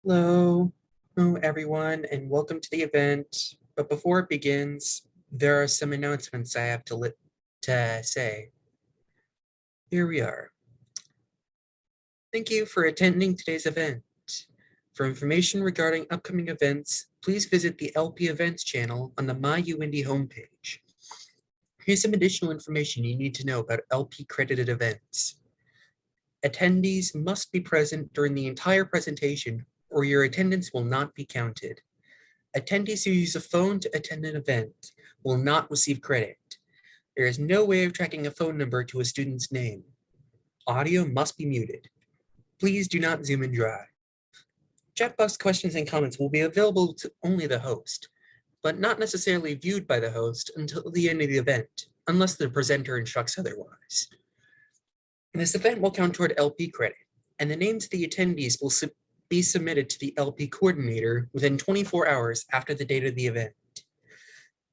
Hello, everyone, and welcome to the event. But before it begins, there are some announcements I have to say. Here we are. Thank you for attending today's event. For information regarding upcoming events, please visit the LP Events channel on the My UIndy homepage. Here's some additional information you need to know about LP credited events. Attendees must be present during the entire presentation or your attendance will not be counted. Attendees who use a phone to attend an event will not receive credit. There is no way of tracking a phone number to a student's name. Audio must be muted. Please do not Zoom and drive. Chat box questions and comments will be available to only the host, but not necessarily viewed by the host until the end of the event, unless the presenter instructs otherwise. This event will count toward LP credit, and the names of the attendees will be submitted to the LP coordinator within 24 hours after the date of the event.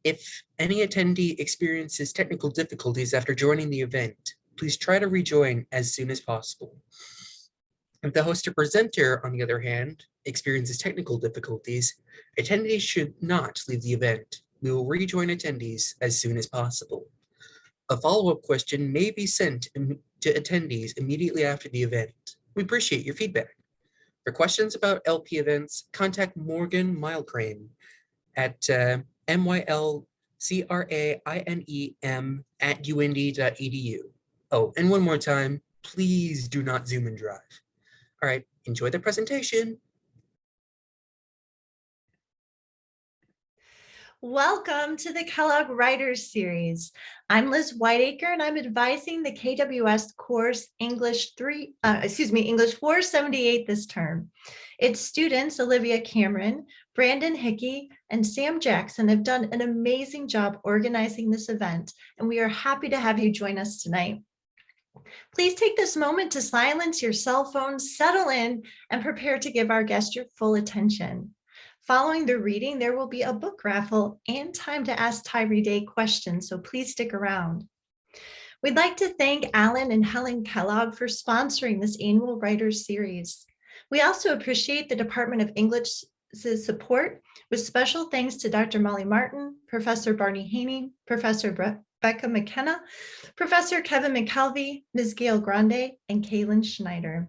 If any attendee experiences technical difficulties after joining the event, please try to rejoin as soon as possible. If the host or presenter, on the other hand, experiences technical difficulties, attendees should not leave the event. We will rejoin attendees as soon as possible. A follow-up question may be sent to attendees immediately after the event. We appreciate your feedback. For questions about LP events, contact Morgan Milcrane at mylcrainem@uindy.edu. Oh, and one more time, please do not Zoom and drive. All right, enjoy the presentation. Welcome to the Kellogg Writers Series. I'm Liz Whiteacre, and I'm advising the KWS course English 478 this term. Its students, Olivia Cameron, Brandon Hickey, and Sam Jackson have done an amazing job organizing this event, and we are happy to have you join us tonight. Please take this moment to silence your cell phones, settle in, and prepare to give our guest your full attention. Following the reading, there will be a book raffle and time to ask Tyree Daye questions, so please stick around. We'd like to thank Alan and Helen Kellogg for sponsoring this annual Writers Series. We also appreciate the Department of English's support, with special thanks to Dr. Molly Martin, Professor Barney Haney, Professor Becca McKenna, Professor Kevin McKelvey, Ms. Gail Grande, and Kaylin Schneider.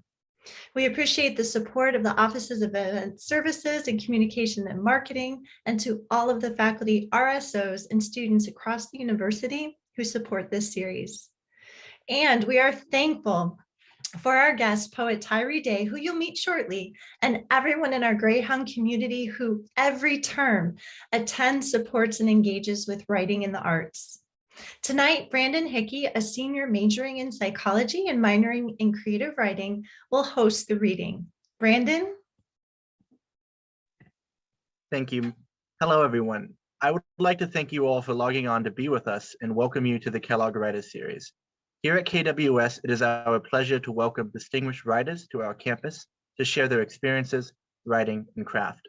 We appreciate the support of the Offices of Event Services and Communication and Marketing, and to all of the faculty, RSOs, and students across the university who support this series. And we are thankful for our guest, poet Tyree Daye, who you'll meet shortly, and everyone in our Greyhound community who every term attends, supports, and engages with writing in the arts. Tonight, Brandon Hickey, a senior majoring in psychology and minoring in creative writing, will host the reading. Brandon? Thank you. Hello, everyone. I would like to thank you all for logging on to be with us and welcome you to the Kellogg Writers Series. Here at KWS, it is our pleasure to welcome distinguished writers to our campus to share their experiences, writing, and craft.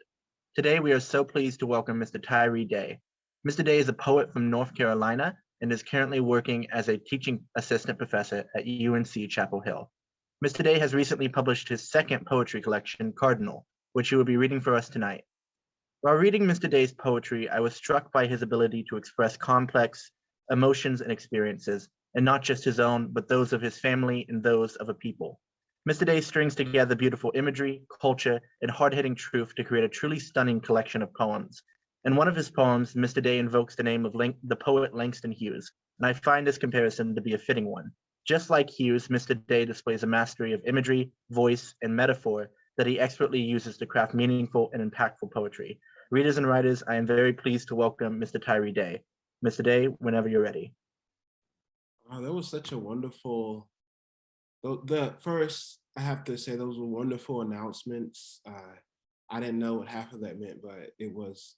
Today, we are so pleased to welcome Mr. Tyree Daye. Mr. Daye is a poet from North Carolina and is currently working as a teaching assistant professor at UNC-Chapel Hill. Mr. Daye has recently published his second poetry collection, Cardinal, which he will be reading for us tonight. While reading Mr. Daye's poetry, I was struck by his ability to express complex emotions and experiences, and not just his own, but those of his family and those of a people. Mr. Daye strings together beautiful imagery, culture, and hard-hitting truth to create a truly stunning collection of poems. In one of his poems, Mr. Daye invokes the name of the poet Langston Hughes, and I find this comparison to be a fitting one. Just like Hughes, Mr. Daye displays a mastery of imagery, voice, and metaphor that he expertly uses to craft meaningful and impactful poetry. Readers and writers, I am very pleased to welcome Mr. Tyree Daye. Mr. Daye, whenever you're ready. Wow, that was such a wonderful, first, I have to say those were wonderful announcements. I didn't know what half of that meant, but it was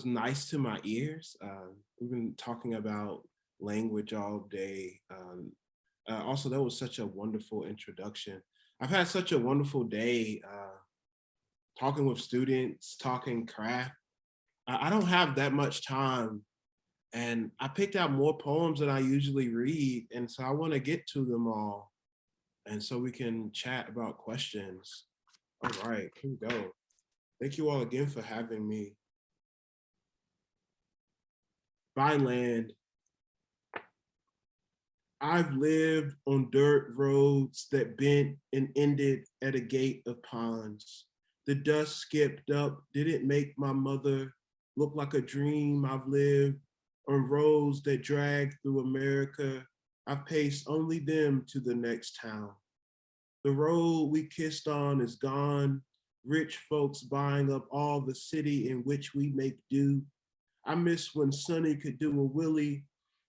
nice to my ears. We've been talking about language all day. Also, that was such a wonderful introduction. I've had such a wonderful day talking with students, talking craft. I don't have that much time, and I picked out more poems than I usually read, and so I want to get to them all, and so we can chat about questions. All right, here we go. Thank you all again for having me. Byland. I've lived on dirt roads that bent and ended at a gate of ponds. The dust skipped up, didn't make my mother look like a dream I've lived on roads that drag through America. I've paced only them to the next town. The road we kissed on is gone. Rich folks buying up all the city in which we make do. I miss when Sonny could do a wheelie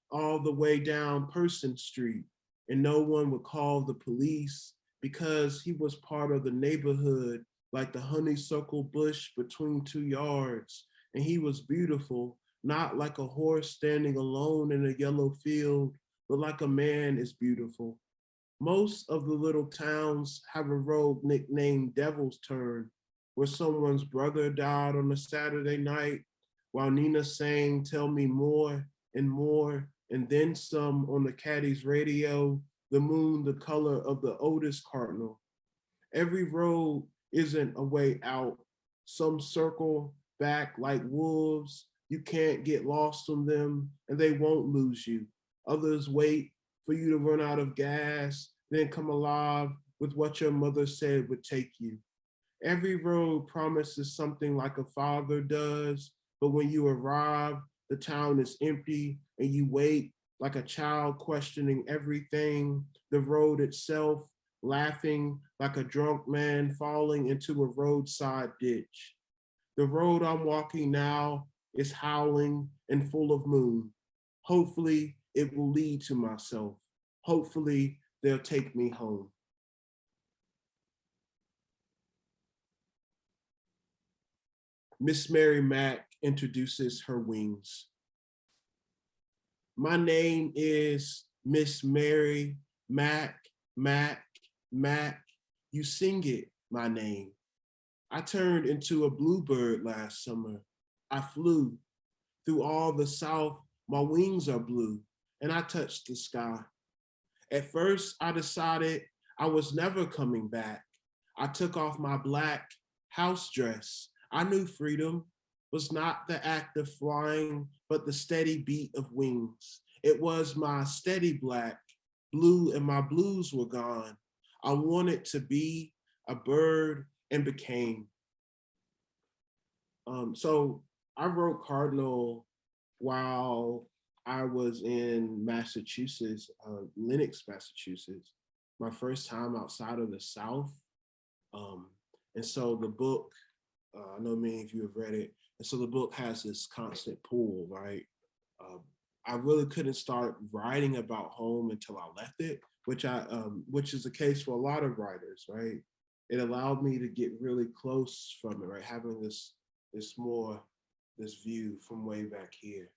all the way down Person Street and no one would call the police because he was part of the neighborhood like the honeysuckle bush between 2 yards. And he was beautiful, not like a horse standing alone in a yellow field, but like a man is beautiful. Most of the little towns have a road nicknamed Devil's Turn, where someone's brother died on a Saturday night, while Nina sang Tell Me More and More, and then some on the caddy's radio, the moon the color of the oldest cardinal. Every road isn't a way out. Some circle back like wolves. You can't get lost on them and they won't lose you. Others wait for you to run out of gas, then come alive with what your mother said would take you. Every road promises something like a father does, but when you arrive, the town is empty and you wait like a child questioning everything, the road itself, laughing like a drunk man falling into a roadside ditch. The road I'm walking now is howling and full of moon. Hopefully it will lead to myself. Hopefully they'll take me home. Miss Mary Mack introduces her wings. My name is Miss Mary Mack, Mack, Mack. You sing it, my name. I turned into a bluebird last summer. I flew through all the South. My wings are blue and I touched the sky. At first, I decided I was never coming back. I took off my black house dress. I knew freedom was not the act of flying, but the steady beat of wings. It was my steady black, blue, and my blues were gone. I wanted to be a bird and became. So I wrote Cardinal while I was in Massachusetts, Lenox, Massachusetts, my first time outside of the South. And so the book, I know many of you have read it, and so the book has this constant pull, right? I really couldn't start writing about home until I left it, which is the case for a lot of writers, right? It allowed me to get really close from it, right? Having this view from way back here.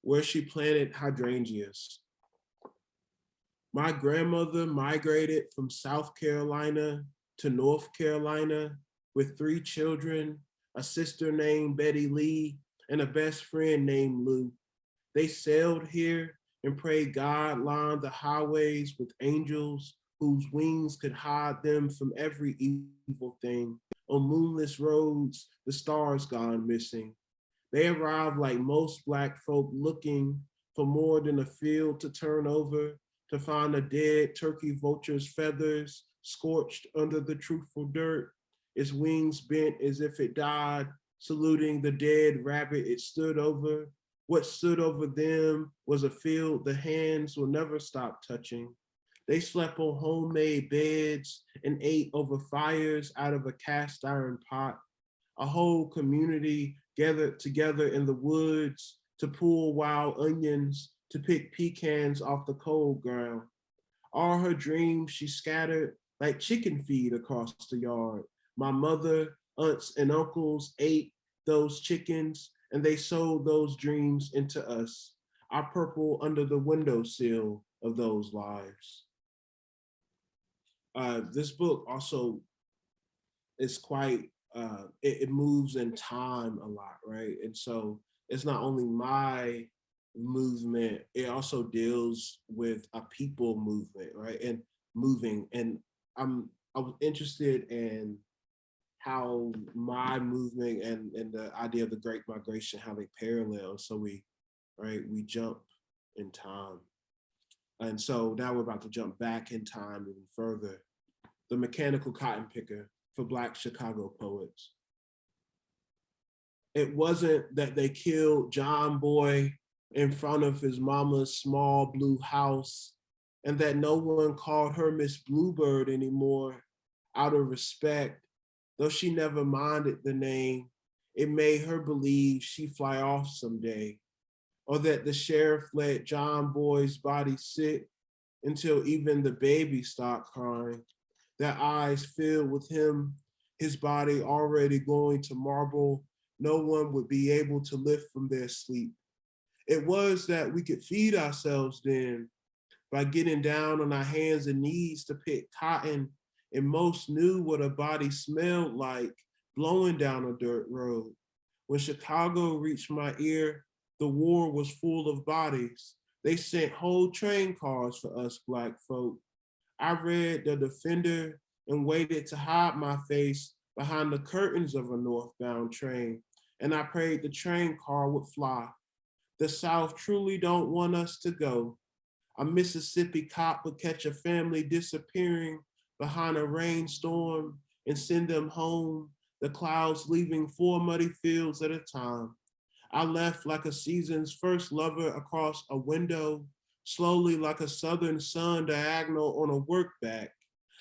Where she planted hydrangeas. My grandmother migrated from South Carolina to North Carolina with 3 children, a sister named Betty Lee, and a best friend named Lou. They sailed here and prayed God lined the highways with angels whose wings could hide them from every evil thing. On moonless roads, the stars gone missing. They arrived like most Black folk looking for more than a field to turn over, to find a dead turkey vulture's feathers scorched under the truthful dirt, its wings bent as if it died, saluting the dead rabbit it stood over. What stood over them was a field the hands will never stop touching. They slept on homemade beds and ate over fires out of a cast iron pot. A whole community gathered together in the woods to pull wild onions, to pick pecans off the cold ground. All her dreams she scattered like chicken feed across the yard. My mother, aunts, and uncles ate those chickens and they sold those dreams into us. I purple under the windowsill of those lives. This book also is quite, it moves in time a lot, right? And so it's not only my movement, it also deals with a people movement, right? And moving. And I was interested in how my movement and the idea of the Great Migration, how they parallel. So we jump in time. And so now we're about to jump back in time even further. The Mechanical Cotton Picker for Black Chicago poets. It wasn't that they killed John Boy in front of his mama's small blue house and that no one called her Miss Bluebird anymore out of respect. Though she never minded the name, it made her believe she'd fly off someday. Or that the sheriff let John Boy's body sit until even the baby stopped crying. Their eyes filled with him, his body already going to marble. No one would be able to lift from their sleep. It was that we could feed ourselves then by getting down on our hands and knees to pick cotton, and most knew what a body smelled like blowing down a dirt road. When Chicago reached my ear, the war was full of bodies. They sent whole train cars for us Black folk. I read The Defender and waited to hide my face behind the curtains of a northbound train, and I prayed the train car would fly. The South truly don't want us to go. A Mississippi cop would catch a family disappearing behind a rainstorm and send them home, the clouds leaving 4 muddy fields at a time. I left like a season's first lover across a window, slowly like a southern sun diagonal on a work back.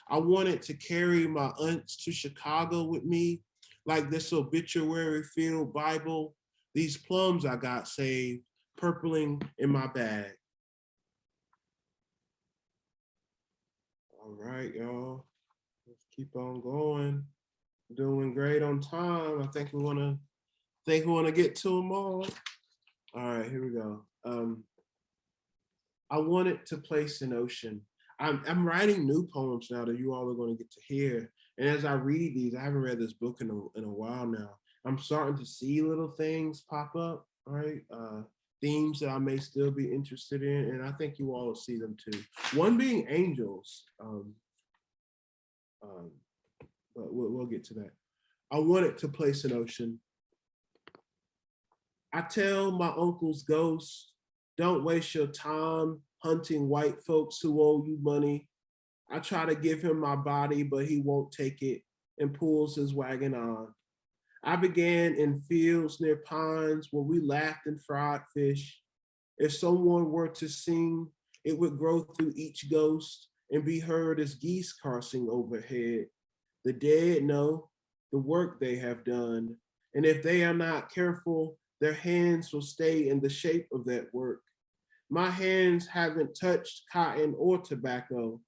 I wanted to carry my aunts to Chicago with me, like this obituary filled Bible, these plums I got saved, purpling in my bag. All right, y'all, let's keep on going. Doing great on time. I think we wanna get to them all. All right, here we go. I wanted to place an ocean. I'm writing new poems now that you all are going to get to hear. And as I read these, I haven't read this book in a while now. I'm starting to see little things pop up, right? Themes that I may still be interested in, and I think you all will see them too. One being angels, but we'll get to that. I wanted to place an ocean. I tell my uncle's ghost, don't waste your time hunting white folks who owe you money. I try to give him my body, but he won't take it and pulls his wagon on. I began in fields near ponds where we laughed and fried fish. If someone were to sing, it would grow through each ghost and be heard as geese crossing overhead. The dead know the work they have done, and if they are not careful, their hands will stay in the shape of that work. My hands haven't touched cotton or tobacco.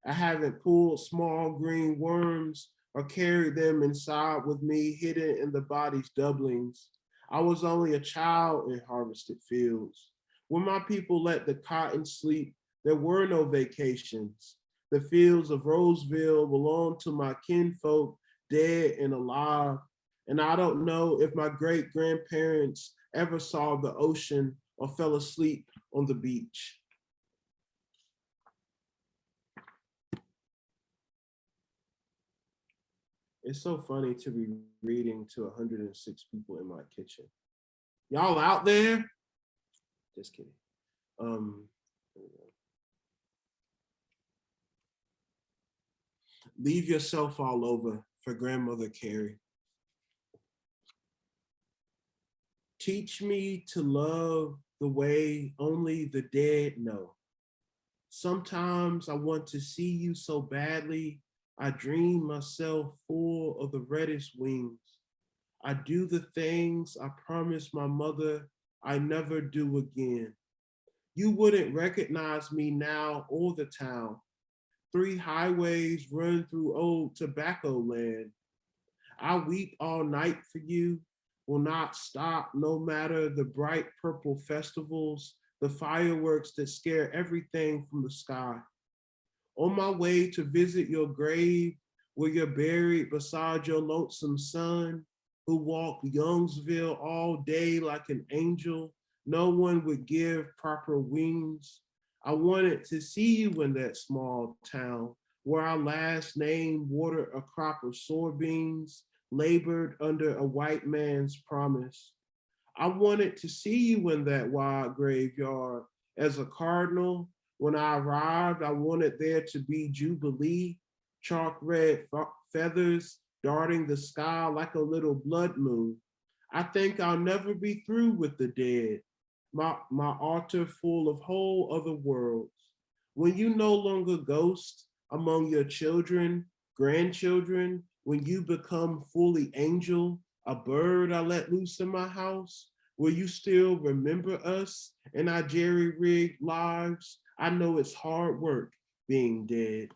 I haven't pulled small green worms or carried them inside with me hidden in the body's doublings. I was only a child in harvested fields. When my people let the cotton sleep, there were no vacations. The fields of Roseville belonged to my kinfolk, dead and alive. And I don't know if my great grandparents ever saw the ocean or fell asleep on the beach. It's so funny to be reading to 106 people in my kitchen. Y'all out there? Just kidding. Leave yourself all over for Grandmother Carrie. Teach me to love the way only the dead know. Sometimes I want to see you so badly, I dream myself full of the reddish wings. I do the things I promised my mother I never do again. You wouldn't recognize me now or the town. 3 highways run through old tobacco land. I weep all night for you, will not stop no matter the bright purple festivals, the fireworks that scare everything from the sky. On my way to visit your grave, where you're buried beside your lonesome son, who walked Youngsville all day like an angel, no one would give proper wings. I wanted to see you in that small town where our last name watered a crop of soybeans, labored under a white man's promise. I wanted to see you in that wild graveyard as a cardinal. When I arrived, I wanted there to be jubilee, chalk red feathers darting the sky like a little blood moon. I think I'll never be through with the dead. My altar full of whole other worlds. When you no longer ghost among your children, grandchildren, when you become fully angel, a bird I let loose in my house, will you still remember us and our jerry-rigged lives? I know it's hard work being dead.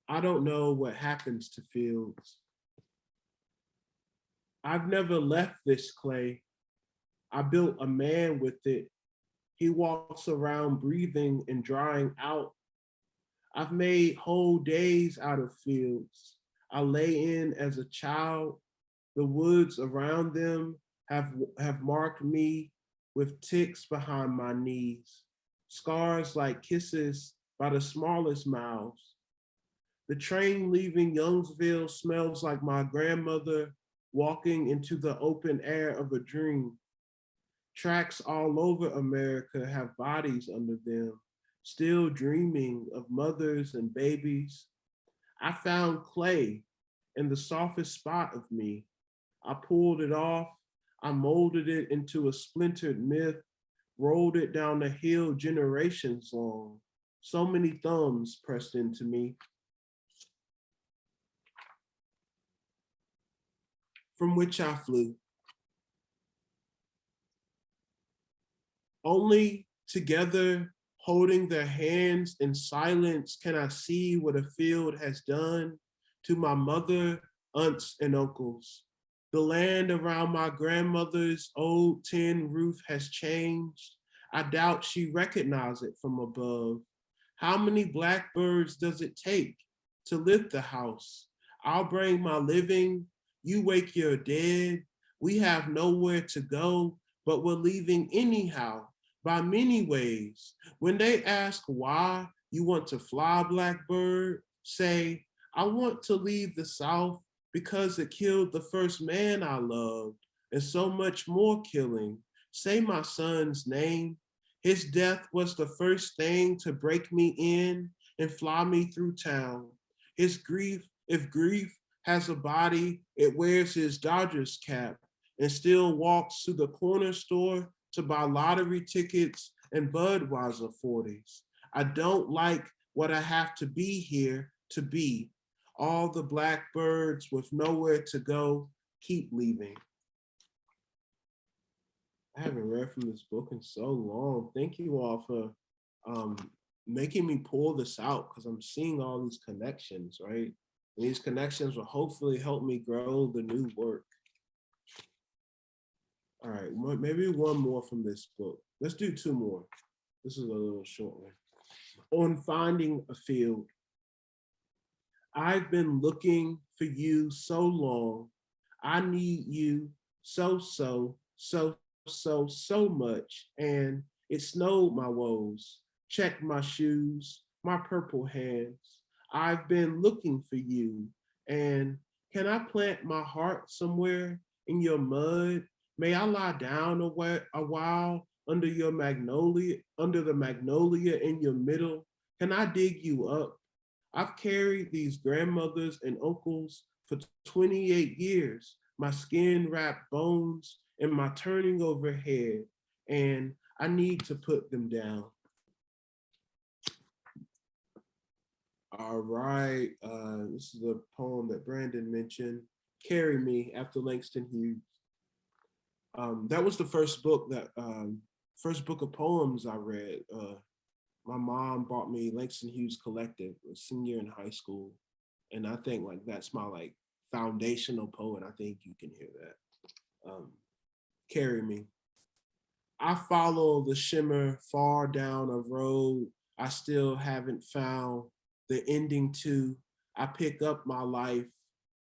I don't know what happens to fields. I've never left this clay. I built a man with it. He walks around breathing and drying out. I've made whole days out of fields. I lay in as a child. The woods around them have marked me with ticks behind my knees, scars like kisses by the smallest mouths. The train leaving Youngsville smells like my grandmother walking into the open air of a dream. Tracks all over America have bodies under them, still dreaming of mothers and babies. I found clay in the softest spot of me. I pulled it off. I molded it into a splintered myth, rolled it down the hill generations long. So many thumbs pressed into me. From which I flew. Only together, holding their hands in silence, can I see what a field has done to my mother, aunts, and uncles. The land around my grandmother's old tin roof has changed. I doubt she recognized it from above. How many blackbirds does it take to lift the house? I'll bring my living, you wake your dead. We have nowhere to go, but we're leaving anyhow, by many ways. When they ask why you want to fly, blackbird, say, I want to leave the South because it killed the first man I loved, and so much more killing. Say my son's name. His death was the first thing to break me in and fly me through town. His grief, if grief has a body, it wears his Dodgers cap and still walks to the corner store to buy lottery tickets and Budweiser 40s. I don't like what I have to be here to be. All the blackbirds with nowhere to go keep leaving. I haven't read from this book in so long. Thank you all for making me pull this out because I'm seeing all these connections, right? And these connections will hopefully help me grow the new work. All right, maybe one more from this book. Let's do two more. This is a little short one. On finding a field. I've been looking for you so long. I need you so much. And it snowed my woes. Check my shoes, my purple hands. I've been looking for you. And can I plant my heart somewhere in your mud? May I lie down a while under your magnolia, under the magnolia in your middle? Can I dig you up? I've carried these grandmothers and uncles for 28 years, my skin wrapped bones and my turning over head, and I need to put them down. All right, this is a poem that Brandon mentioned, Carry Me, after Langston Hughes. That was the first book of poems I read. My mom bought me Langston Hughes Collective, a senior in high school. And I think that's my foundational poet. I think you can hear that. Carry Me. I follow the shimmer far down a road I still haven't found the ending to. I pick up my life.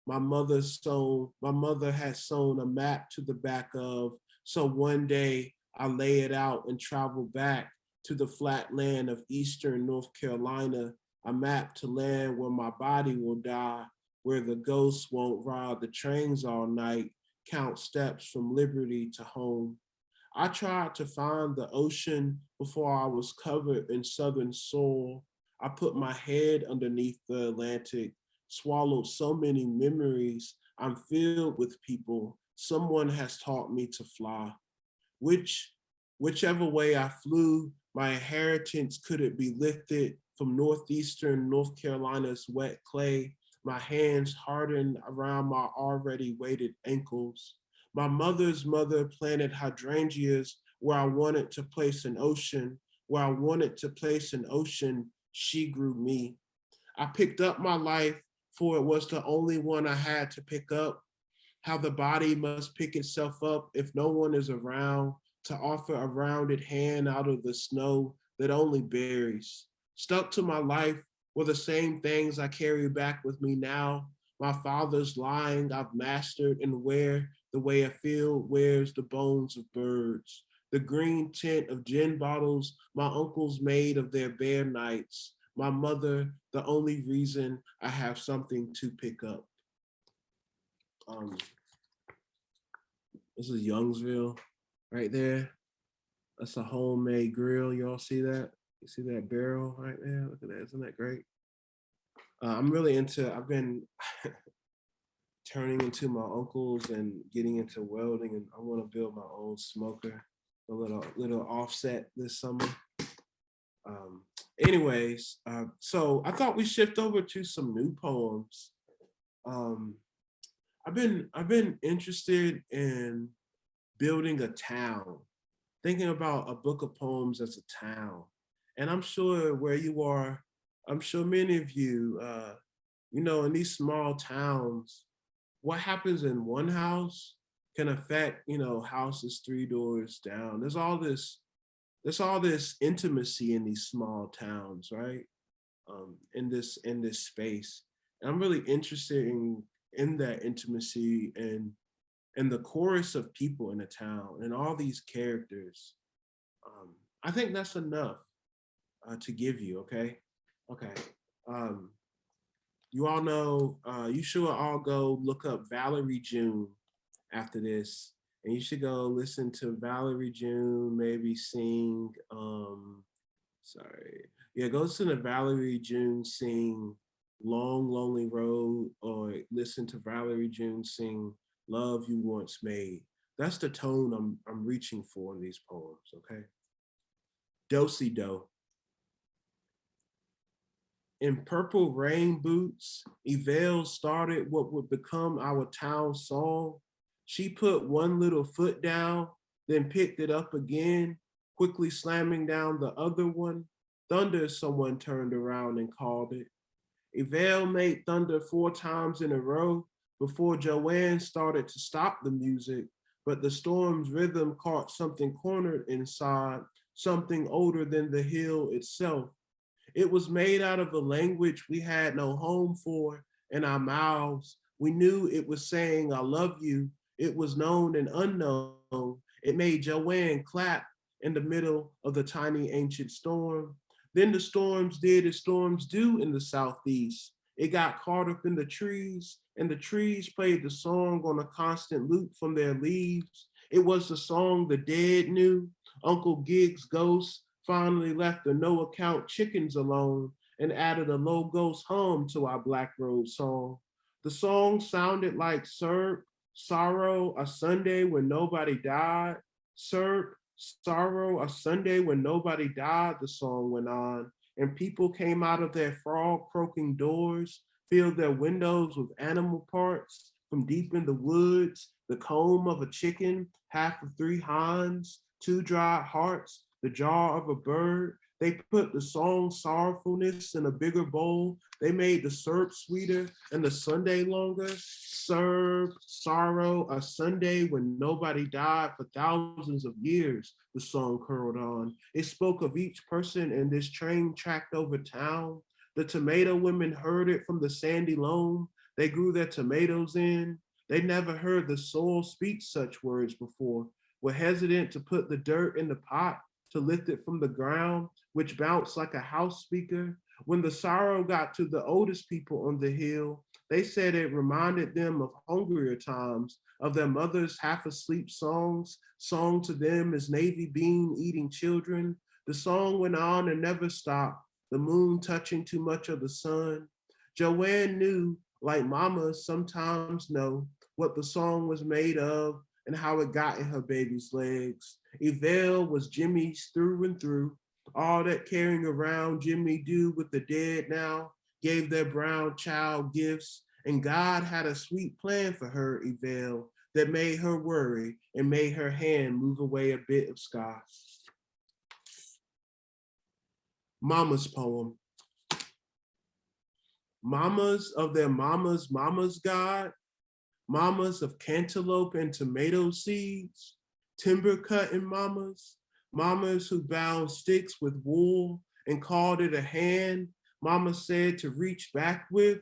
My mother had sewn a map to the back of, so one day I lay it out and travel back to the flat land of eastern North Carolina, a map to land where my body will die, where the ghosts won't ride the trains all night, count steps from liberty to home. I tried to find the ocean before I was covered in southern soil. I put my head underneath the Atlantic, swallowed so many memories. I'm filled with people. Someone has taught me to fly. Whichever way I flew, my inheritance couldn't be lifted from northeastern North Carolina's wet clay. My hands hardened around my already weighted ankles. My mother's mother planted hydrangeas where I wanted to place an ocean. Where I wanted to place an ocean, she grew me. I picked up my life, for it was the only one I had to pick up. How the body must pick itself up if no one is around to offer a rounded hand out of the snow that only buries. Stuck to my life were the same things I carry back with me now. My father's lying I've mastered and wear the way a field wears the bones of birds. The green tint of gin bottles my uncles made of their bare nights. My mother, the only reason I have something to pick up. This is Youngsville right there. That's a homemade grill. Y'all see that? You see that barrel right there? Look at that. Isn't that great? I'm really I've been turning into my uncles and getting into welding, and I want to build my own smoker, a little offset this summer. Anyways, so I thought we shift over to some new poems. I've been interested in building a town, thinking about a book of poems as a town. And I'm sure where you are, I'm sure many of you, in these small towns, what happens in one house can affect, houses 3 doors down. There's all this intimacy in these small towns, right? In this space. And I'm really interested in that intimacy and the chorus of people in a town and all these characters. I think that's enough to give you, okay? Okay. You all know, you should all go look up Valerie June after this. And you should go listen to Valerie June, maybe sing, go listen to Valerie June sing Long Lonely Road, or listen to Valerie June sing Love You Once Made. That's the tone I'm reaching for in these poems, okay? Do-si-do. In purple rain boots, Yvelle started what would become our town song. She put one little foot down, then picked it up again, quickly slamming down the other one. Thunder, someone turned around and called it. Yvelle made thunder 4 times in a row before Joanne started to stop the music, but the storm's rhythm caught something cornered inside, something older than the hill itself. It was made out of a language we had no home for in our mouths. We knew it was saying, I love you. It was known and unknown. It made Joanne clap in the middle of the tiny ancient storm. Then the storms did as storms do in the Southeast. It got caught up in the trees, and the trees played the song on a constant loop from their leaves. It was the song the dead knew. Uncle Gig's ghost finally left the no-account chickens alone and added a low ghost hum to our Black Road song. The song sounded like sorrow, a Sunday when nobody died. Sorrow, a Sunday when nobody died, the song went on, and people came out of their frog-croaking doors, filled their windows with animal parts from deep in the woods, the comb of a chicken, half of 3 hinds, 2 dried hearts, the jaw of a bird, They put the song sorrowfulness in a bigger bowl. They made the syrup sweeter and the Sunday longer. Serve sorrow a Sunday when nobody died for thousands of years, the song curled on. It spoke of each person in this train tracked over town. The tomato women heard it from the sandy loam they grew their tomatoes in. They never heard the soil speak such words before, were hesitant to put the dirt in the pot to lift it from the ground, which bounced like a house speaker. When the sorrow got to the oldest people on the hill, they said it reminded them of hungrier times, of their mothers' half asleep songs, sung to them as navy bean eating children. The song went on and never stopped, the moon touching too much of the sun. Joanne knew, like mamas sometimes know, what the song was made of and how it got in her baby's legs. Yvelle was Jimmy's through and through. All that carrying around Jimmy do with the dead now gave their brown child gifts, and God had a sweet plan for her, Yvelle, that made her worry and made her hand move away a bit of sky. Mama's poem. Mamas of their mama's God, mamas of cantaloupe and tomato seeds, timber cutting mamas, mamas who bound sticks with wool and called it a hand, mama said to reach back with.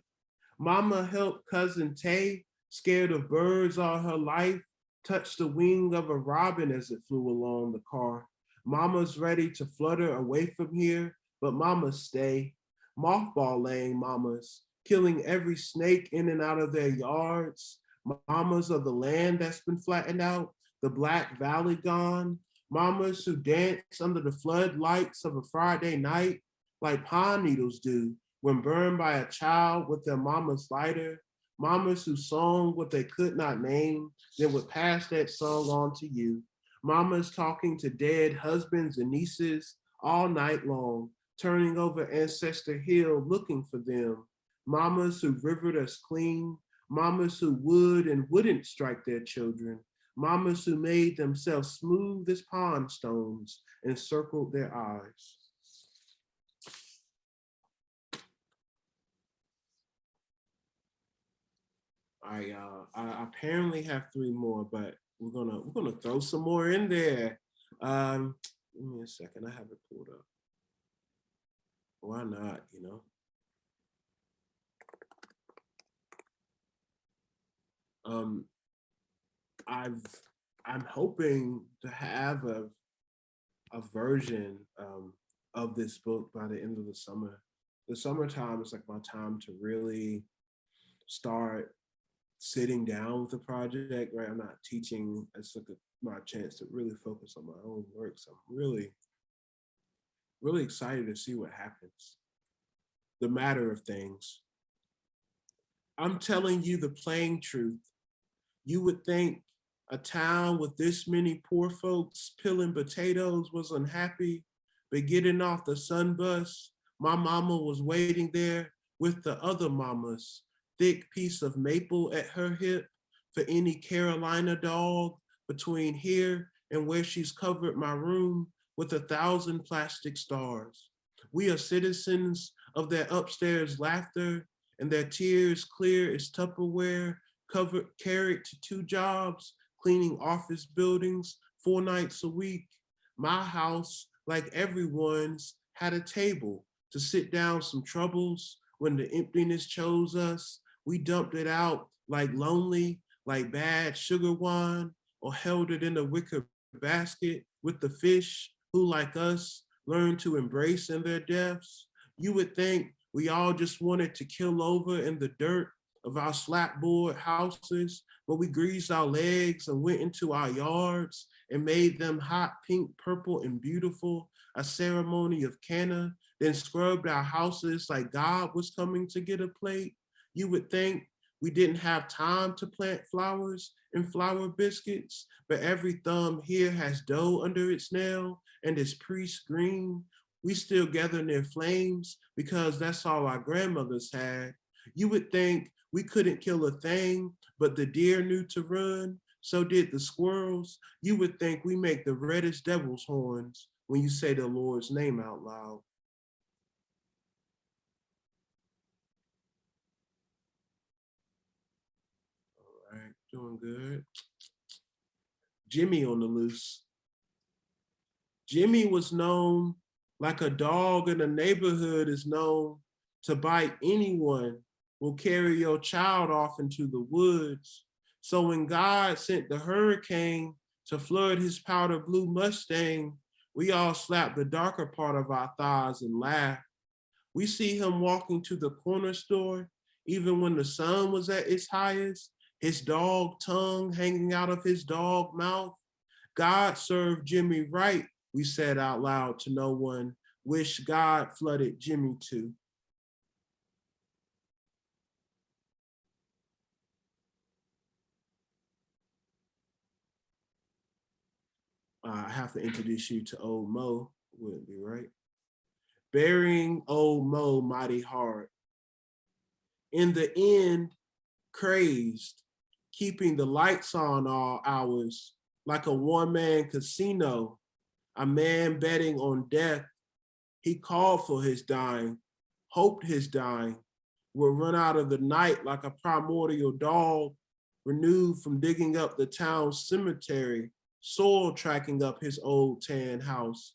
Mama helped cousin Tay, scared of birds all her life, touch the wing of a robin as it flew along the car. Mama's ready to flutter away from here, but mamas stay. Mothball laying mamas, killing every snake in and out of their yards. Mamas of the land that's been flattened out, the Black Valley gone. Mamas who dance under the floodlights of a Friday night like pine needles do when burned by a child with their mama's lighter. Mamas who sung what they could not name, then would pass that song on to you. Mamas talking to dead husbands and nieces all night long, turning over Ancestor Hill looking for them. Mamas who rivered us clean, mamas who would and wouldn't strike their children, mamas who made themselves smooth as pond stones and circled their eyes. I apparently have 3 more, but we're gonna throw some more in there. Give me a second, I have it pulled up. Why not, you know? I'm hoping to have a version of this book by the end of the summer. The summertime is like my time to really start sitting down with the project, right? I'm not teaching. It's like my chance to really focus on my own work. So I'm really excited to see what happens. The matter of things. I'm telling you the plain truth. You would think a town with this many poor folks peeling potatoes was unhappy, but getting off the sun bus, my mama was waiting there with the other mamas, thick piece of maple at her hip for any Carolina dog between here and where she's covered my room with 1,000 plastic stars. We are citizens of their upstairs laughter and their tears clear as Tupperware, carried to 2 jobs, cleaning office buildings 4 nights a week. My house, like everyone's, had a table to sit down some troubles. When the emptiness chose us, we dumped it out like lonely, like bad sugar wine, or held it in a wicker basket with the fish who, like us, learned to embrace in their deaths. You would think we all just wanted to kill over in the dirt of our slapboard houses, but we greased our legs and went into our yards and made them hot, pink, purple, and beautiful, a ceremony of Canem, then scrubbed our houses like God was coming to get a plate. You would think we didn't have time to plant flowers and flour biscuits, but every thumb here has dough under its nail and is priest green. We still gather near flames because that's all our grandmothers had. You would think we couldn't kill a thing, but the deer knew to run, so did the squirrels. You would think we make the reddest devil's horns, when you say the Lord's name out loud. All right, doing good. Jimmy on the loose. Jimmy was known like a dog in the neighborhood is known to bite anyone, will carry your child off into the woods. So when God sent the hurricane to flood his powder blue Mustang, we all slapped the darker part of our thighs and laughed. We see him walking to the corner store, even when the sun was at its highest, his dog tongue hanging out of his dog mouth. God served Jimmy right, we said out loud to no one. Wish God flooded Jimmy too. I have to introduce you to old Mo, wouldn't be right. Burying old Mo mighty hard. In the end, crazed, keeping the lights on all hours, like a one-man casino, a man betting on death. He called for his dying, hoped his dying will run out of the night like a primordial dog, renewed from digging up the town's cemetery, soil tracking up his old tan house.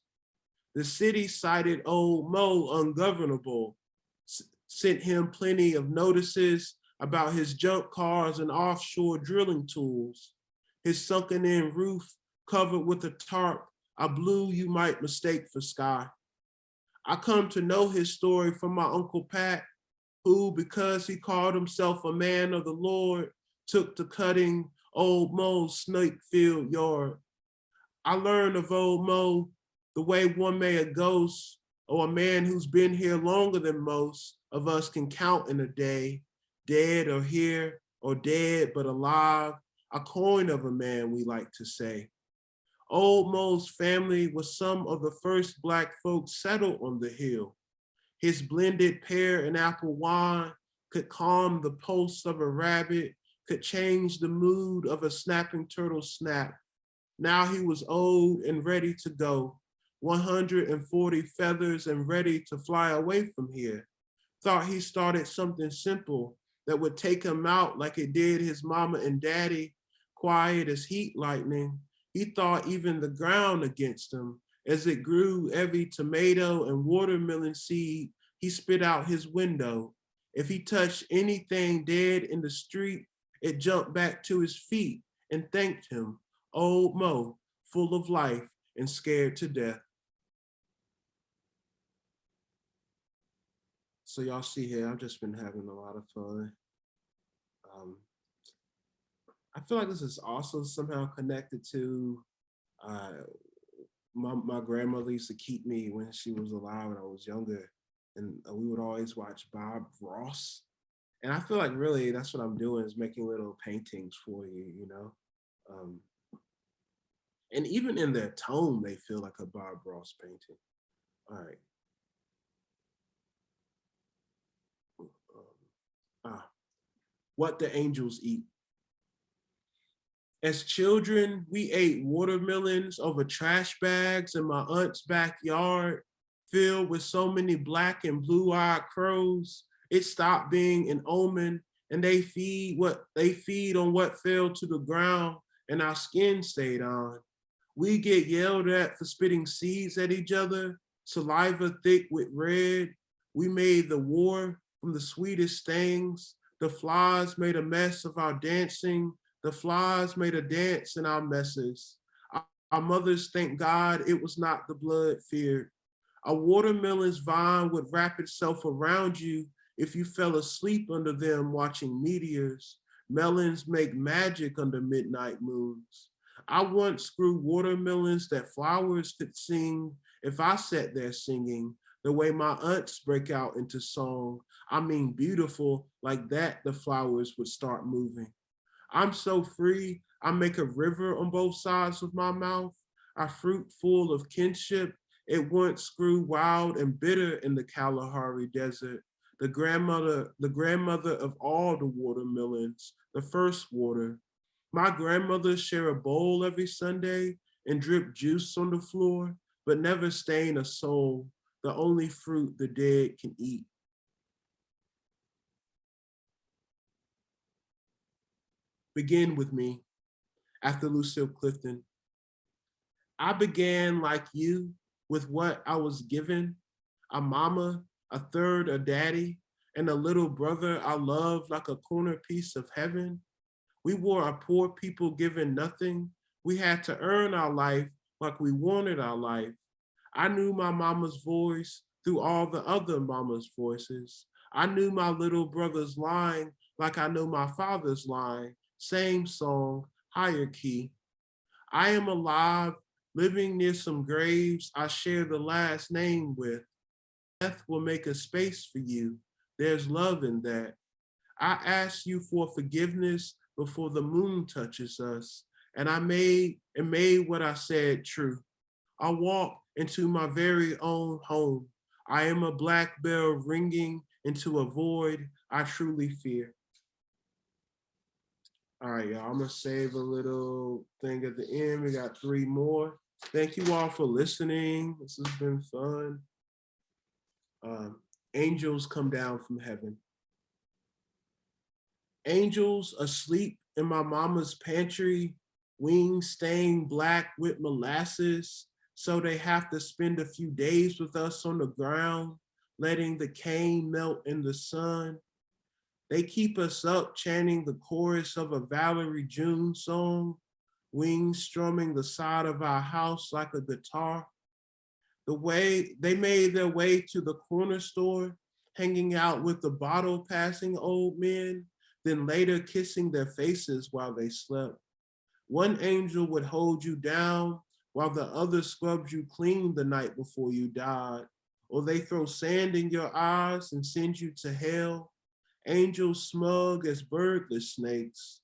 The city cited old Mo ungovernable, sent him plenty of notices about his junk cars and offshore drilling tools, his sunken in roof covered with a tarp, a blue you might mistake for sky. I come to know his story from my Uncle Pat, who, because he called himself a man of the Lord, took to cutting old Mo's snake-filled yard. I learned of old Mo the way one may a ghost or a man who's been here longer than most of us can count in a day, dead or here or dead but alive, a coin of a man, we like to say. Old Mo's family was some of the first Black folks settled on the hill. His blended pear and apple wine could calm the pulse of a rabbit, could change the mood of a snapping turtle snap. Now he was old and ready to go, 140 feathers and ready to fly away from here. Thought he started something simple that would take him out like it did his mama and daddy, quiet as heat lightning. He thought even the ground against him, as it grew every tomato and watermelon seed he spit out his window. If he touched anything dead in the street, it jumped back to his feet and thanked him. Old Mo, full of life and scared to death. So y'all see here, I've just been having a lot of fun. I feel like this is also somehow connected to my grandmother used to keep me when she was alive when I was younger, and we would always watch Bob Ross. And I feel like really that's what I'm doing is making little paintings for you, you know? And even in their tone, they feel like a Bob Ross painting. All right. What the angels eat. As children, we ate watermelons over trash bags in my aunt's backyard, filled with so many black and blue-eyed crows. It stopped being an omen, and they feed on what fell to the ground, and our skin stayed on. We get yelled at for spitting seeds at each other, saliva thick with red. We made the war from the sweetest things. The flies made a mess of our dancing. The flies made a dance in our messes. Our mothers, thank God, it was not the blood feared. A watermelon's vine would wrap itself around you if you fell asleep under them watching meteors. Melons make magic under midnight moons. I once grew watermelons that flowers could sing if I sat there singing, the way my aunts break out into song. I mean beautiful, like that the flowers would start moving. I'm so free, I make a river on both sides of my mouth, a fruit full of kinship. It once grew wild and bitter in the Kalahari Desert. The grandmother of all the watermelons, the first water. My grandmother share a bowl every Sunday and drip juice on the floor. but never stain a soul, the only fruit the dead can eat. Begin with me, after Lucille Clifton. I began like you with what I was given, a mama, a third a daddy, and a little brother I loved like a corner piece of heaven. We were a poor people given nothing. We had to earn our life like we wanted our life. I knew my mama's voice through all the other mama's voices. I knew my little brother's line like I know my father's line. Same song, higher key. I am alive, living near some graves I share the last name with. Death will make a space for you. There's love in that. I asked you for forgiveness before the moon touches us, and I made what I said true. I walk into my very own home. I am a black bell ringing into a void I truly fear. All right, y'all, I'm gonna save a little thing at the end. We got 3 more. Thank you all for listening. This has been fun. Angels come down from heaven. Angels asleep in my mama's pantry, wings stained black with molasses, so they have to spend a few days with us on the ground, letting the cane melt in the sun. They keep us up chanting the chorus of a Valerie June song, wings strumming the side of our house like a guitar. The way they made their way to the corner store, hanging out with the bottle passing old men, then later kissing their faces while they slept. One angel would hold you down while the other scrubs you clean the night before you died. Or they throw sand in your eyes and send you to hell. Angels smug as birdless snakes.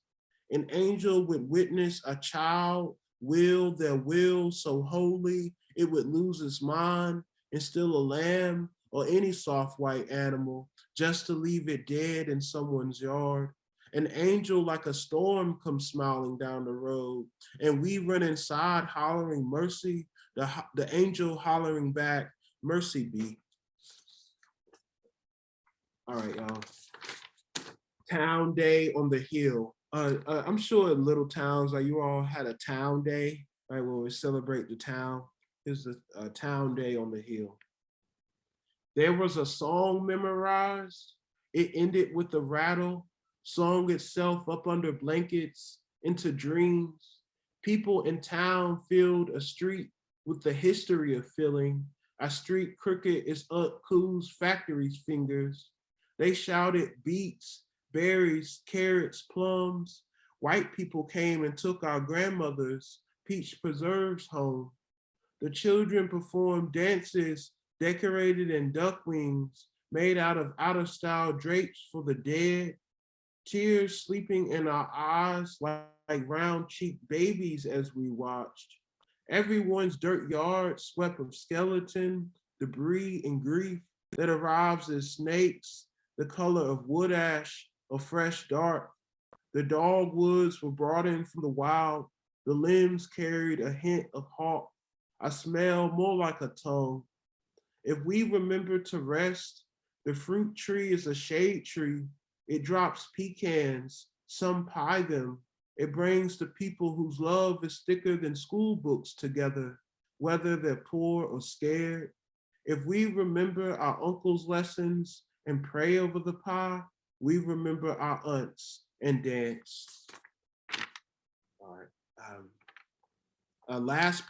An angel would witness a child will their will so holy it would lose its mind and steal a lamb or any soft white animal just to leave it dead in someone's yard. An angel like a storm comes smiling down the road, and we run inside hollering mercy, the angel hollering back, mercy be. All right, y'all. Town Day on the Hill. I'm sure in little towns, like you all had a town day, right, where we celebrate the town. Here's a town day on the hill. There was a song memorized. It ended with a rattle, song itself up under blankets into dreams. People in town filled a street with the history of filling. A street crooked is Aunt Coo's factory's fingers. They shouted beets, berries, carrots, plums. White people came and took our grandmother's peach preserves home. The children performed dances decorated in duck wings, made out of style drapes for the dead. Tears sleeping in our eyes like round-cheeked babies as we watched. Everyone's dirt yard swept of skeleton, debris, and grief that arrives as snakes, the color of wood ash or fresh dark. The dogwoods were brought in from the wild. The limbs carried a hint of hawk. I smell more like a tongue. If we remember to rest, the fruit tree is a shade tree. It drops pecans, some pie them. It brings the people whose love is thicker than school books together, whether they're poor or scared. If we remember our uncle's lessons and pray over the pie, we remember our aunts and dance. All right. Last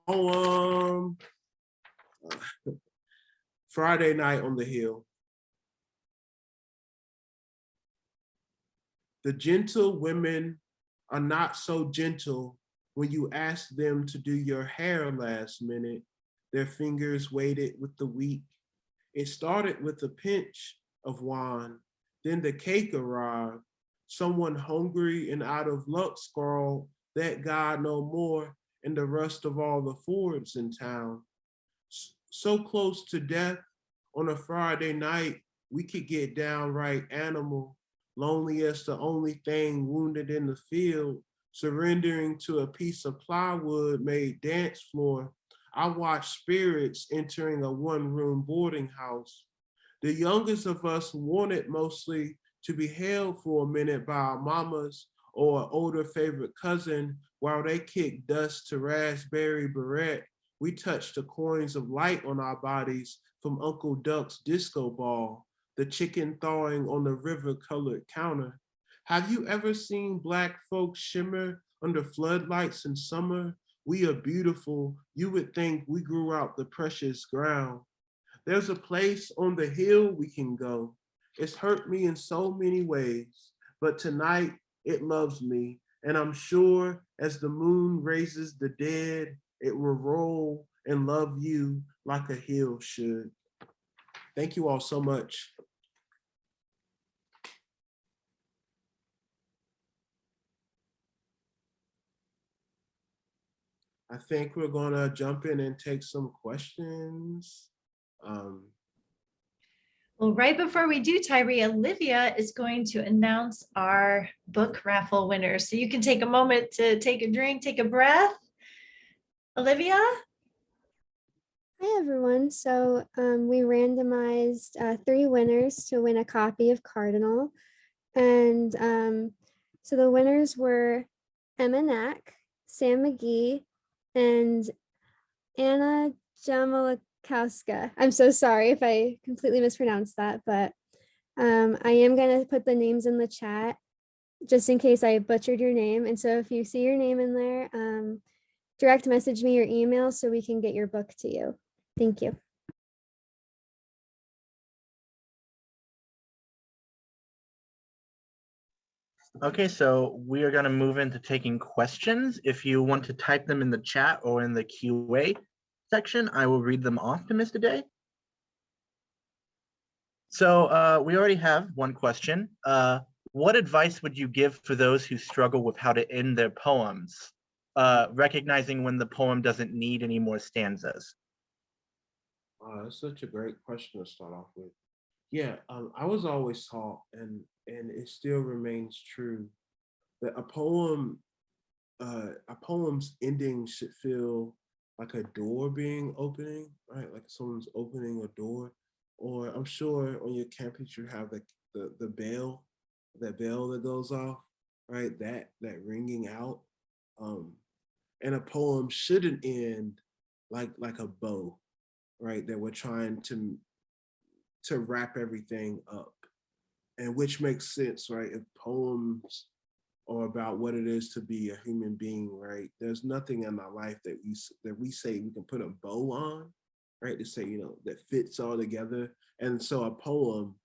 poem, Friday Night on the Hill. The gentle women are not so gentle when you ask them to do your hair last minute. Their fingers waited with the week. It started with a pinch of wine, then the cake arrived. Someone hungry and out of luck scrawled, that God no more, and the rest of all the Fords in town. So close to death on a Friday night, we could get downright animal, lonely as the only thing wounded in the field, surrendering to a piece of plywood made dance floor. I watched spirits entering a one-room boarding house. The youngest of us wanted mostly to be held for a minute by our mamas or an older favorite cousin while they kicked dust to raspberry beret. We touched the coins of light on our bodies from Uncle Duck's disco ball, the chicken thawing on the river-colored counter. Have you ever seen Black folks shimmer under floodlights in summer? We are beautiful. You would think we grew out the precious ground. There's a place on the hill we can go. It's hurt me in so many ways, but tonight it loves me. And I'm sure as the moon raises the dead, it will roll and love you like a hill should. Thank you all so much. I think we're gonna jump in and take some questions. Well, right before we do, Tyree, Olivia is going to announce our book raffle winners. So you can take a moment to take a drink, take a breath. Olivia? Hi, everyone. So we randomized 3 winners to win a copy of Cardinal. And so the winners were Emma Knack, Sam McGee, and Anna Jamalakowska. I'm so sorry if I completely mispronounced that, but I am going to put the names in the chat just in case I butchered your name. And so if you see your name in there, direct message me your email so we can get your book to you. Thank you. Okay, so we are going to move into taking questions. If you want to type them in the chat or in the QA section, I will read them off to Mr. Daye. So we already have one question. What advice would you give for those who struggle with how to end their poems, recognizing when the poem doesn't need any more stanzas? That's such a great question to start off with. Yeah, I was always taught, and it still remains true, that a poem's ending should feel like a door being opening, right? Like someone's opening a door. Or I'm sure on your campus you have the bell, that bell that goes off, right? That ringing out. And a poem shouldn't end like a bow, right? That we're trying to wrap everything up, and which makes sense, right? If poems are about what it is to be a human being, right? There's nothing in our life that we say we can put a bow on, right? To say, that fits all together. And so a poem,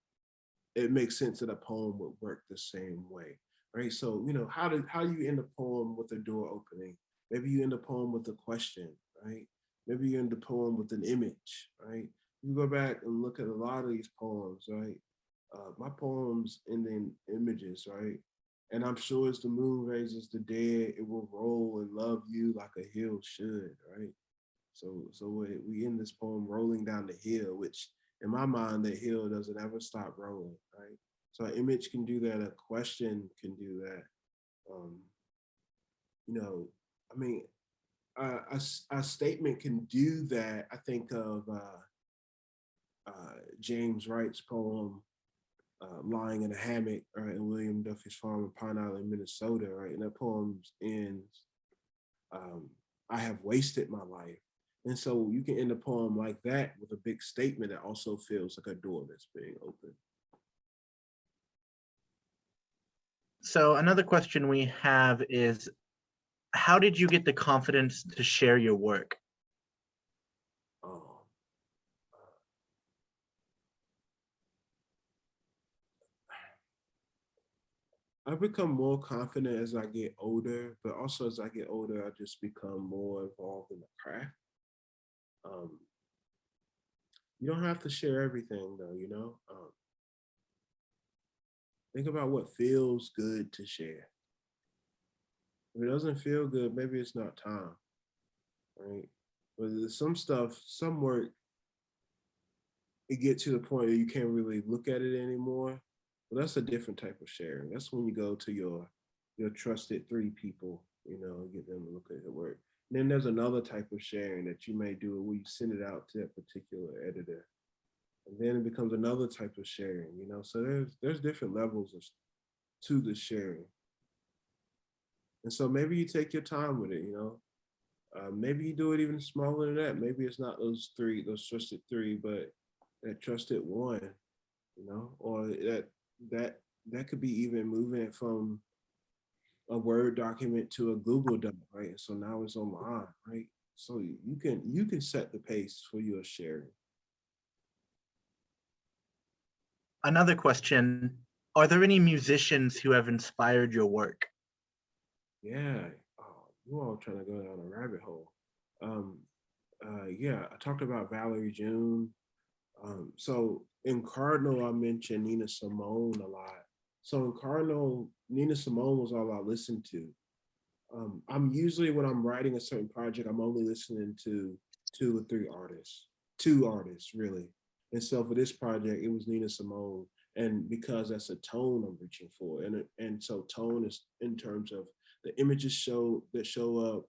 it makes sense that a poem would work the same way, right? So, how do you end a poem with a door opening? Maybe you end a poem with a question, right? Maybe you end the poem with an image, right? You go back and look at a lot of these poems, right? My poems end in images, right? And I'm sure as the moon raises the dead, it will roll and love you like a hill should, right? So we end this poem rolling down the hill, which in my mind, the hill doesn't ever stop rolling, right? So an image can do that, a question can do that. A statement can do that. I think of James Wright's poem, Lying in a Hammock, right, in William Duffy's farm in Pine Island, Minnesota, right? And that poem ends, I have wasted my life. And so you can end a poem like that with a big statement that also feels like a door that's being opened. So another question we have is, how did you get the confidence to share your work? I've become more confident as I get older, but also as I get older, I just become more involved in the craft. You don't have to share everything though, think about what feels good to share. If it doesn't feel good, maybe it's not time, right? But there's some work, it gets to the point where you can't really look at it anymore. But that's a different type of sharing. That's when you go to your trusted 3 people, get them to look at your work. Then there's another type of sharing that you may do where you send it out to that particular editor. And then it becomes another type of sharing, you know. So there's different levels to the sharing. And so maybe you take your time with it, you know. Maybe you do it even smaller than that. Maybe it's not those trusted three, but that trusted one, you know, or that could be even moving it from a Word document to a Google Doc, right? So now it's online, right? So you can set the pace for your sharing. Another question, are there any musicians who have inspired your work? Yeah, you all trying to go down a rabbit hole. Yeah, I talked about Valerie June. So in Cardinal, I mentioned Nina Simone a lot. So in Cardinal, Nina Simone was all I listened to. I'm usually, when I'm writing a certain project, I'm only listening to two artists really. And so for this project, it was Nina Simone, and because that's a tone I'm reaching for, and so tone is in terms of the images that show up,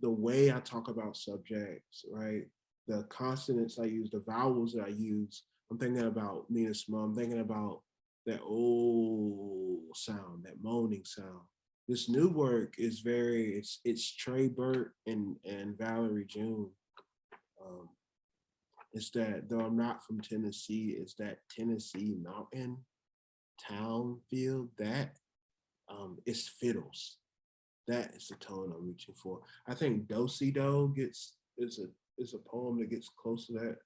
the way I talk about subjects, right? The consonants I use, the vowels that I use. I'm thinking about Nina Simone. I'm thinking about that old sound, that moaning sound. This new work is it's Trey Burt and Valerie June. It's that, though I'm not from Tennessee, it's that Tennessee mountain town feel that it's fiddles. That is the tone I'm reaching for. I think Do-Si Do is a poem that gets close to that.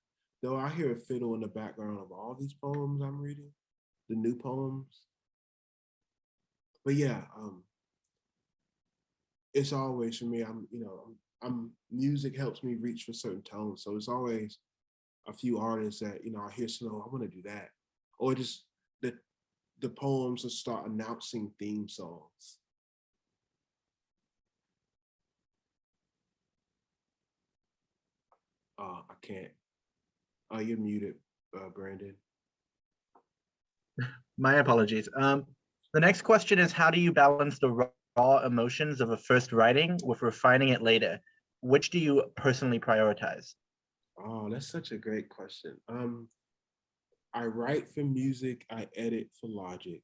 Though I hear a fiddle in the background of all these poems I'm reading, the new poems. But yeah, it's always for me. I'm music helps me reach for certain tones. So it's always a few artists that I hear I want to do that, or just the poems will start announcing theme songs. I can't. You're muted, Brandon. My apologies. The next question is, how do you balance the raw emotions of a first writing with refining it later? Which do you personally prioritize? Oh, that's such a great question. I write for music, I edit for logic.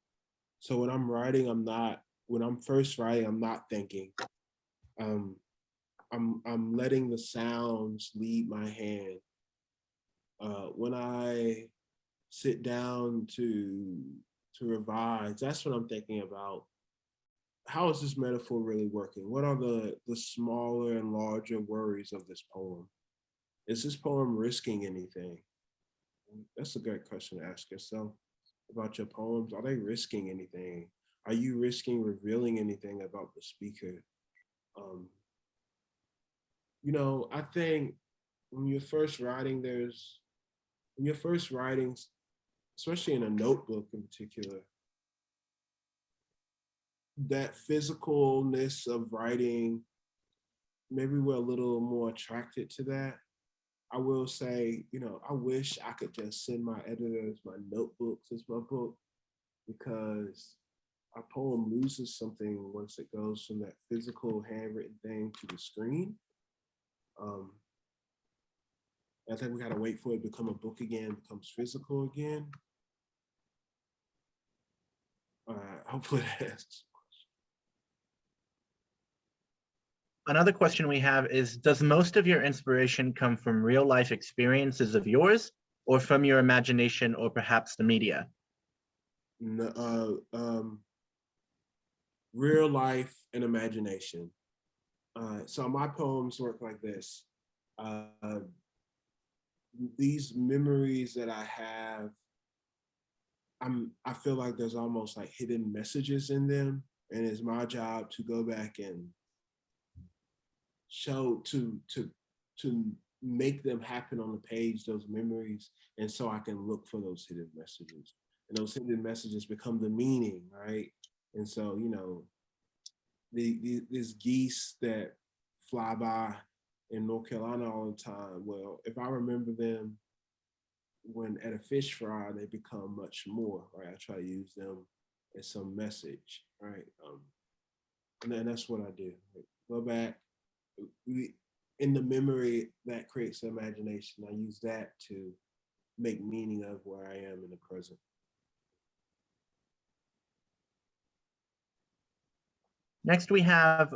So when I'm writing, when I'm first writing, I'm not thinking. I'm letting the sounds lead my hand. When I sit down to revise, that's what I'm thinking about. How is this metaphor really working? What are the smaller and larger worries of this poem? Is this poem risking anything? That's a great question to ask yourself about your poems. Are they risking anything? Are you risking revealing anything about the speaker? I think when you're first writing, especially in a notebook in particular, that physicalness of writing, maybe we're a little more attracted to that. I will say, I wish I could just send my editors my notebooks as my book, because a poem loses something once it goes from that physical handwritten thing to the screen. I think we gotta wait for it to become a book again, becomes physical again. Hopefully that's. Another question we have is, does most of your inspiration come from real life experiences of yours, or from your imagination, or perhaps the media? No, real life and imagination. So my poems work like this. These memories that I have, I feel like there's almost like hidden messages in them, and it's my job to go back and show to make them happen on the page, those memories, and so I can look for those hidden messages, and those hidden messages become the meaning, right? And so these geese that fly by in North Carolina all the time, well, if I remember them when at a fish fry, they become much more, right? I try to use them as some message, right? And then that's what I do. Go back, in the memory that creates the imagination, I use that to make meaning of where I am in the present. Next, we have,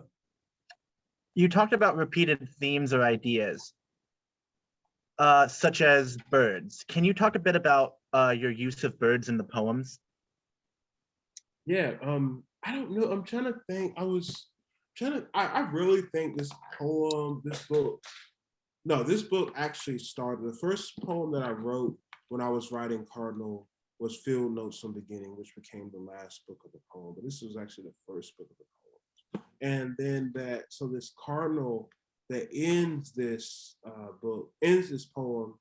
you talked about repeated themes or ideas, such as birds. Can you talk a bit about your use of birds in the poems? Yeah, I don't know. I'm trying to think. I really think this book actually started. The first poem that I wrote when I was writing Cardinal was Field Notes from Beginning, which became the last book of the poem. But this was actually the first book of the poem. And then this Cardinal that ends this poem,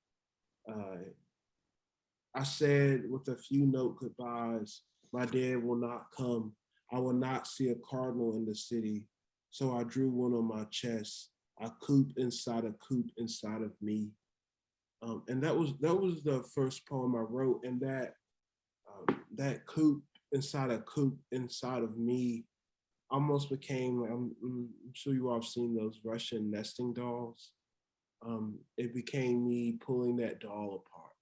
I said with a few note goodbyes, my dad will not come. I will not see a cardinal in the city. So I drew one on my chest. I coop inside a coop inside of me. And that was the first poem I wrote. And that coop inside of me almost became, I'm sure you all have seen those Russian nesting dolls. It became me pulling that doll apart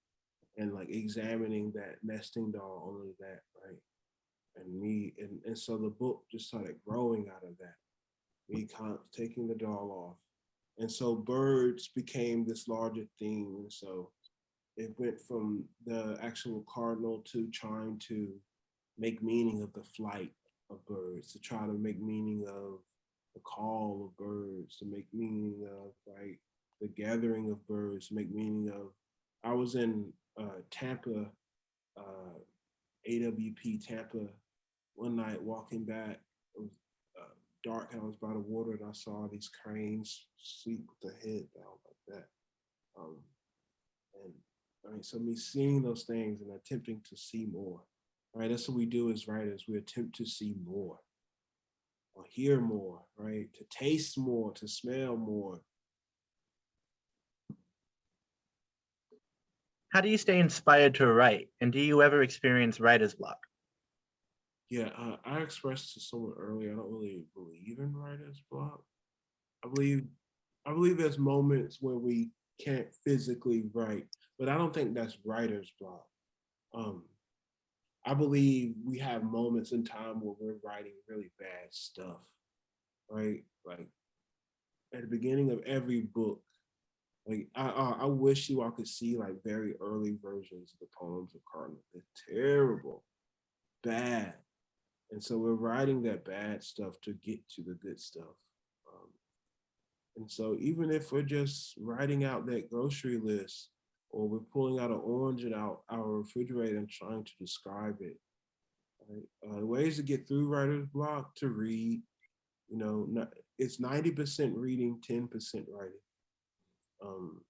and like examining that nesting doll, only that, right? And so the book just started growing out of that, me taking the doll off. And so birds became this larger theme. And so it went from the actual cardinal to trying to make meaning of the flight of birds, to try to make meaning of the call of birds, to make meaning of, right, the gathering of birds, to make meaning of, I was in Tampa, AWP Tampa, one night walking back. It was dark and I was by the water and I saw these cranes sleep with the head down like that. And I mean, so me seeing those things and attempting to see more, right? That's what we do as writers. We attempt to see more or hear more, right? To taste more, to smell more. How do you stay inspired to write? And do you ever experience writer's block? Yeah, I expressed to someone earlier, I don't really believe in writer's block. I believe there's moments where we can't physically write, but I don't think that's writer's block. I believe we have moments in time where we're writing really bad stuff, right? Like at the beginning of every book, like I wish you all could see like very early versions of the poems of Cardinal. They're terrible, bad. And so we're writing that bad stuff to get to the good stuff. And so even if we're just writing out that grocery list, or we're pulling out an orange in our refrigerator and trying to describe it, right? Ways to get through writer's block: to read, it's 90% reading, 10% writing.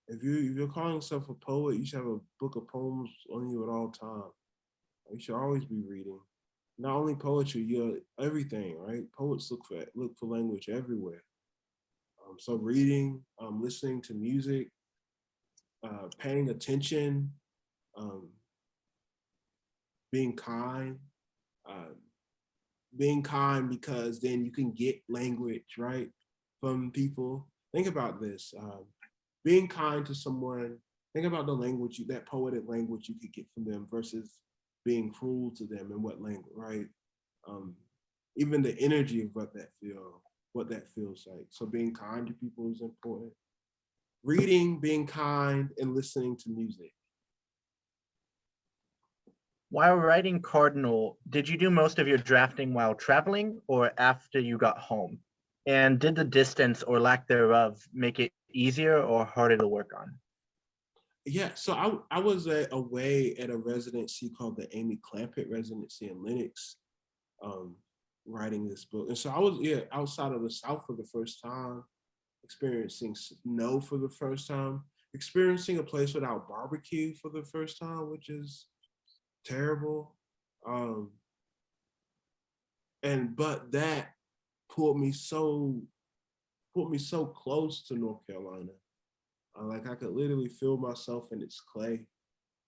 If you're calling yourself a poet, you should have a book of poems on you at all times. You should always be reading. Not only poetry, everything, right? Poets look for language everywhere. So reading, listening to music, paying attention, being kind. Being kind because then you can get language, right, from people. Think about this. Being kind to someone, think about the language, that poetic language you could get from them versus being cruel to them and what language, right? Even the energy of what that feels like. So being kind to people is important. Reading, being kind, and listening to music. While writing Cardinal, did you do most of your drafting while traveling or after you got home? And did the distance or lack thereof make it easier or harder to work on? Yeah, so I was away at a residency called the Amy Clampett residency in Lenox, writing this book. And so I was outside of the South for the first time, experiencing snow for the first time, experiencing a place without barbecue for the first time, which is terrible. But that pulled me so close to North Carolina. Like I could literally feel myself in its clay,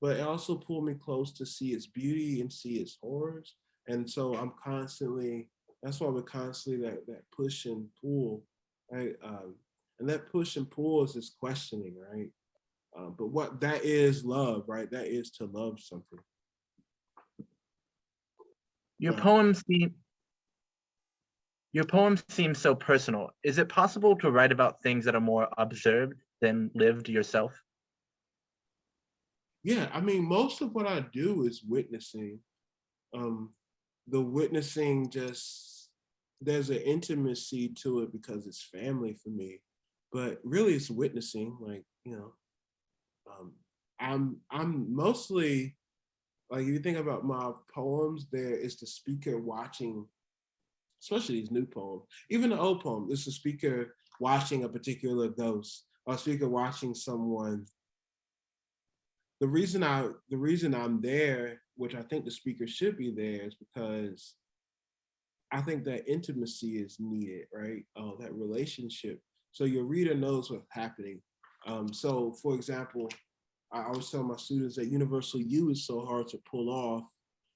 but it also pulled me close to see its beauty and see its horrors. And so that's why we're constantly that push and pull, right? And that push and pull is this questioning, right? But what that is love, right? That is to love something. Your Uh, poems seem so personal. Is it possible to write about things that are more observed than lived yourself? Yeah, I mean, most of what I do is witnessing. The witnessing just, there's an intimacy to it because it's family for me, but really it's witnessing. Like, I'm mostly, like, if you think about my poems, there is the speaker watching, especially these new poems, even the old poem, it's the speaker watching a particular ghost, or speaker watching someone. The reason I'm there, which I think the speaker should be there, is because I think that intimacy is needed, right? That relationship. So your reader knows what's happening. So for example, I always tell my students that universal you is so hard to pull off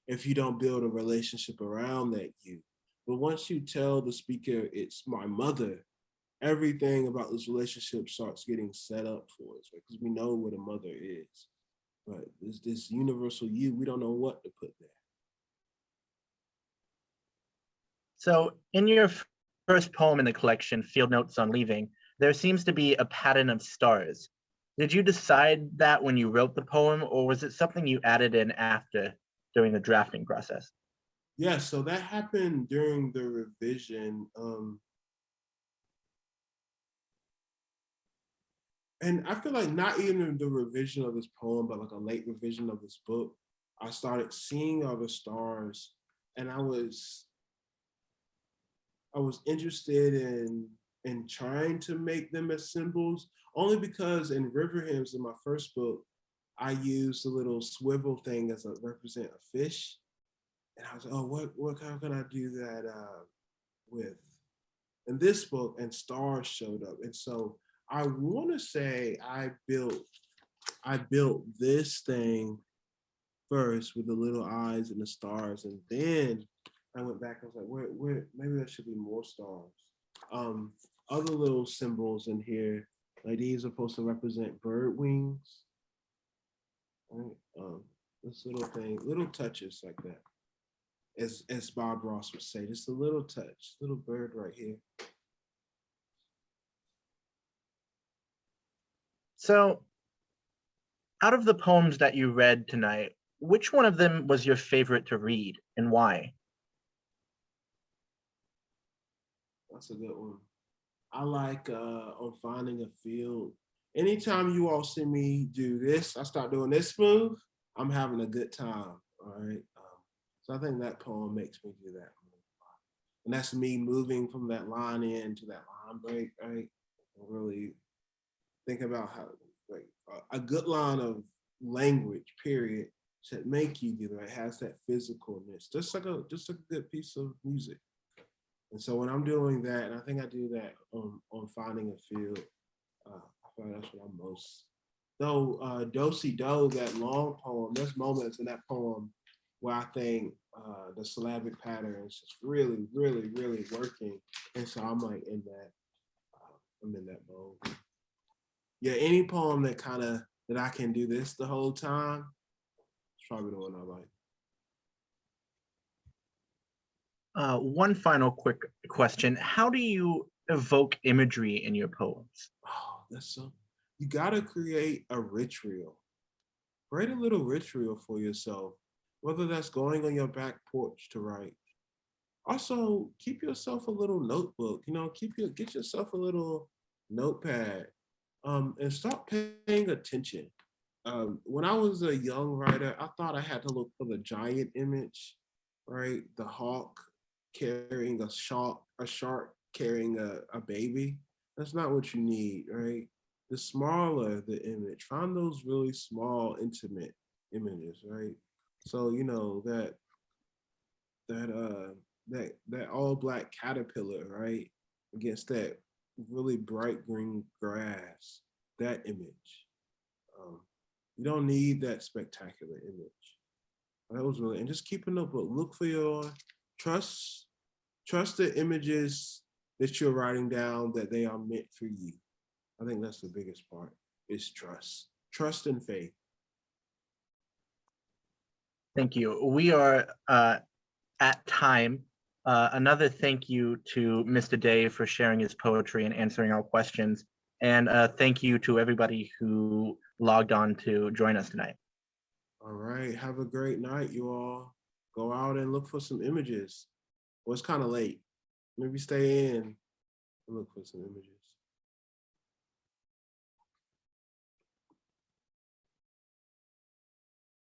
if you don't build a relationship around that you. But once you tell the speaker it's my mother, everything about this relationship starts getting set up for us, right? Because we know what a mother is. But this universal you, we don't know what to put there. So in your first poem in the collection, Field Notes on Leaving, there seems to be a pattern of stars. Did you decide that when you wrote the poem, or was it something you added in after during the drafting process? Yeah, so that happened during the revision. And I feel like not even the revision of this poem, but like a late revision of this book, I started seeing all the stars, and I was interested in trying to make them as symbols, only because in River Hymns, in my first book, I used a little swivel thing as a represent a fish. And I was like, oh, how can I do that with? In this book, and stars showed up. And so I want to say I built this thing first with the little eyes and the stars, and then I went back. I was like, where maybe there should be more stars. Other little symbols in here, like these are supposed to represent bird wings. Right? This little thing, little touches like that. As Bob Ross would say, just a little touch, little bird right here. So out of the poems that you read tonight, which one of them was your favorite to read and why? That's a good one. I like on Finding a Field. Anytime you all see me do this, I start doing this smooth, I'm having a good time. All right. So I think that poem makes me do that. And that's me moving from that line in to that line break, right? And really think about how, like, a good line of language, period, should make you do that. It has that physicalness, just like a good piece of music. And so when I'm doing that, and I think I do that on Finding a Field, I feel like that's what I'm most. Though Do-Si Do, that long poem, there's moments in that poem where I think the syllabic pattern is just really, really, really working. And so I'm like in that, I'm in that mode. Yeah, any poem that I can do this the whole time, it's probably the one I like. One final quick question. How do you evoke imagery in your poems? Oh, you gotta create a ritual. Write a little ritual for yourself, whether that's going on your back porch to write. Also, keep yourself a little notebook, get yourself a little notepad, and start paying attention. When I was a young writer, I thought I had to look for the giant image, right? The hawk carrying a shark carrying a baby. That's not what you need, right? The smaller the image, find those really small, intimate images, right? So that all black caterpillar, right, against that really bright green grass, that image. You don't need that spectacular image. That was really, and just keep a notebook. Look for your trust the images that you're writing down, that they are meant for you. I think that's the biggest part, is trust and faith. Thank you. We are at time. Another thank you to Mr. Daye for sharing his poetry and answering our questions. And thank you to everybody who logged on to join us tonight. All right, have a great night, you all. Go out and look for some images. Well, it's kind of late. Maybe stay in and look for some images.